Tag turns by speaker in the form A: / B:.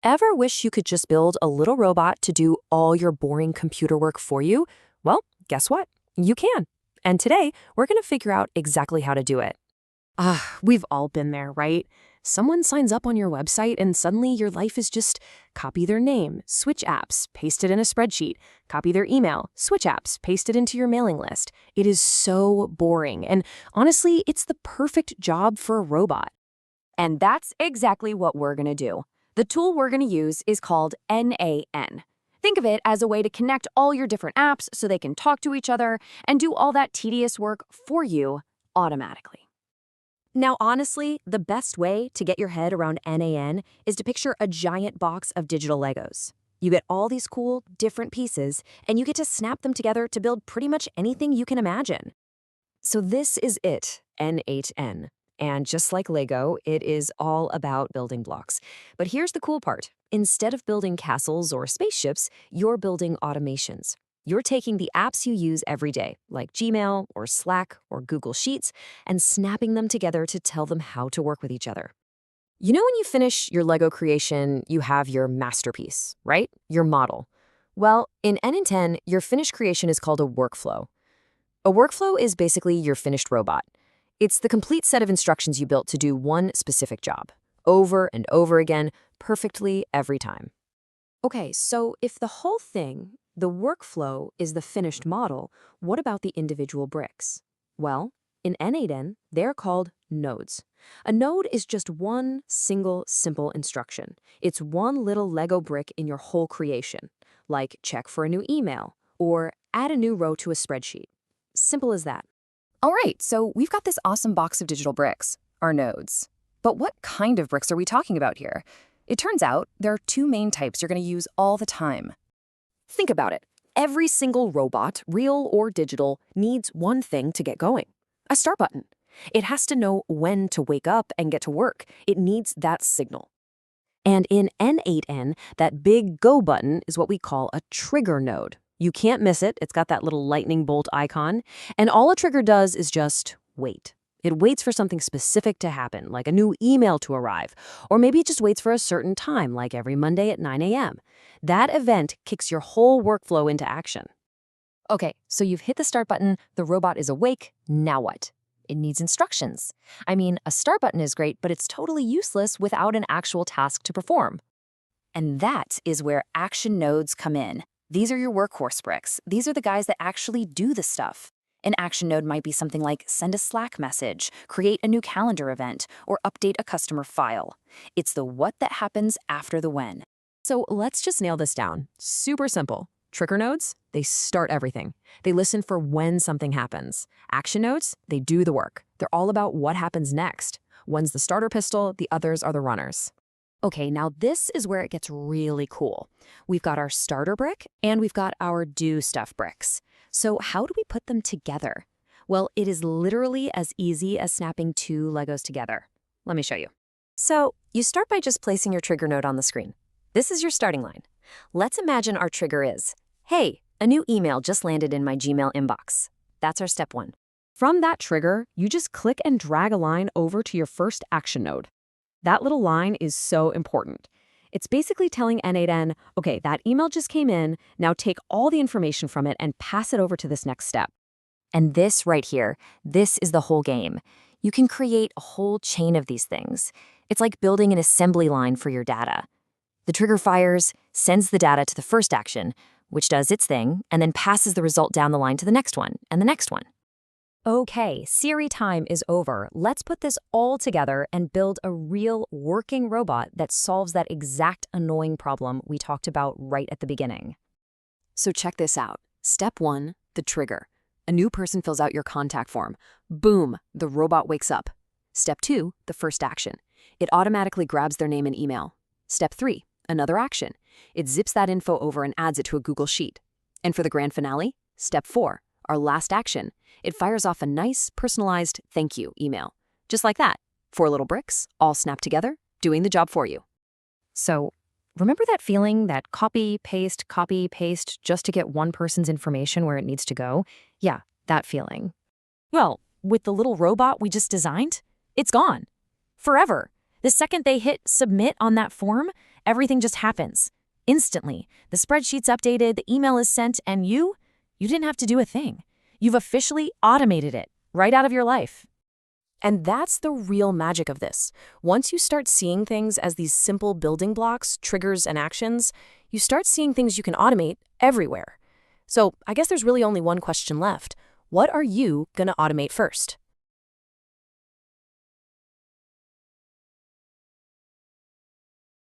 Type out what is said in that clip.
A: Ever wish you could just build a little robot to do all your boring computer work for you? Well, guess what? You can. And today, we're going to figure out exactly how to do it. We've all been there, right? Someone signs up on your website and suddenly your life is just copy their name, switch apps, paste it in a spreadsheet, copy their email, switch apps, paste it into your mailing list. It is so boring. And honestly, it's the perfect job for a robot.
B: And that's exactly what we're going to do. The tool we're going to use is called n8n. Think of it as a way to connect all your different apps so they can talk to each other and do all that tedious work for you automatically.
A: Now, honestly, the best way to get your head around n8n is to picture a giant box of digital Legos. You get all these cool, different pieces, and you get to snap them together to build pretty much anything you can imagine. So this is it, n8n. And just like Lego, it is all about building blocks. But here's the cool part. Instead of building castles or spaceships, you're building automations. You're taking the apps you use every day, like Gmail or Slack or Google Sheets, and snapping them together to tell them how to work with each other. You know when you finish your Lego creation, you have your masterpiece, right? Your model. Well, in n8n, your finished creation is called a workflow. A workflow is basically your finished robot. It's the complete set of instructions you built to do one specific job, over and over again, perfectly every time. Okay, so if the whole thing, the workflow, is the finished model, what about the individual bricks? Well, in n8n, they're called nodes. A node is just one single simple instruction. It's one little Lego brick in your whole creation, like check for a new email or add a new row to a spreadsheet. Simple as that.
B: All right, so we've got this awesome box of digital bricks, our nodes. But what kind of bricks are we talking about here? It turns out there are two main types you're going to use all the time.
A: Think about it. Every single robot, real or digital, needs one thing to get going. A start button. It has to know when to wake up and get to work. It needs that signal. And in n8n, that big go button is what we call a trigger node. You can't miss it. It's got that little lightning bolt icon. And all a trigger does is just wait. It waits for something specific to happen, like a new email to arrive. Or maybe it just waits for a certain time, like every Monday at 9 a.m. That event kicks your whole workflow into action.
B: Okay, so you've hit the start button, the robot is awake, now what? It needs instructions. I mean, a start button is great, but it's totally useless without an actual task to perform. And that is where action nodes come in. These are your workhorse bricks. These are the guys that actually do the stuff. An action node might be something like send a Slack message, create a new calendar event, or update a customer file. It's the what that happens after the when.
A: So let's just nail this down. Super simple. Trigger nodes, they start everything. They listen for when something happens. Action nodes, they do the work. They're all about what happens next. One's the starter pistol, the others are the runners. Okay, now this is where it gets really cool. We've got our starter brick and we've got our do stuff bricks. So how do we put them together? Well, it is literally as easy as snapping two Legos together. Let me show you. So you start by just placing your trigger node on the screen. This is your starting line. Let's imagine our trigger is, hey, a new email just landed in my Gmail inbox. That's our step one. From that trigger, you just click and drag a line over to your first action node. That little line is so important. It's basically telling n8n, okay, that email just came in, now take all the information from it and pass it over to this next step. And this right here, this is the whole game. You can create a whole chain of these things. It's like building an assembly line for your data. The trigger fires, sends the data to the first action, which does its thing, and then passes the result down the line to the next one and the next one. Okay, Siri time is over. Let's put this all together and build a real working robot that solves that exact annoying problem we talked about right at the beginning. So check this out. Step one, the trigger. A new person fills out your contact form. Boom, the robot wakes up. Step two, the first action. It automatically grabs their name and email. Step three, another action. It zips that info over and adds it to a Google Sheet. And for the grand finale, step four, our last action. It fires off a nice, personalized thank you email. Just like that. 4 little bricks, all snapped together, doing the job for you. So, remember that feeling, that copy, paste, just to get one person's information where it needs to go? Yeah, that feeling. Well, with the little robot we just designed, it's gone. Forever.
C: The second they hit submit on that form, everything just happens. Instantly, the spreadsheet's updated, the email is sent, and you didn't have to do a thing. You've officially automated it right out of your life.
A: And that's the real magic of this. Once you start seeing things as these simple building blocks, triggers, and actions, you start seeing things you can automate everywhere. So I guess there's really only one question left. What are you going to automate first?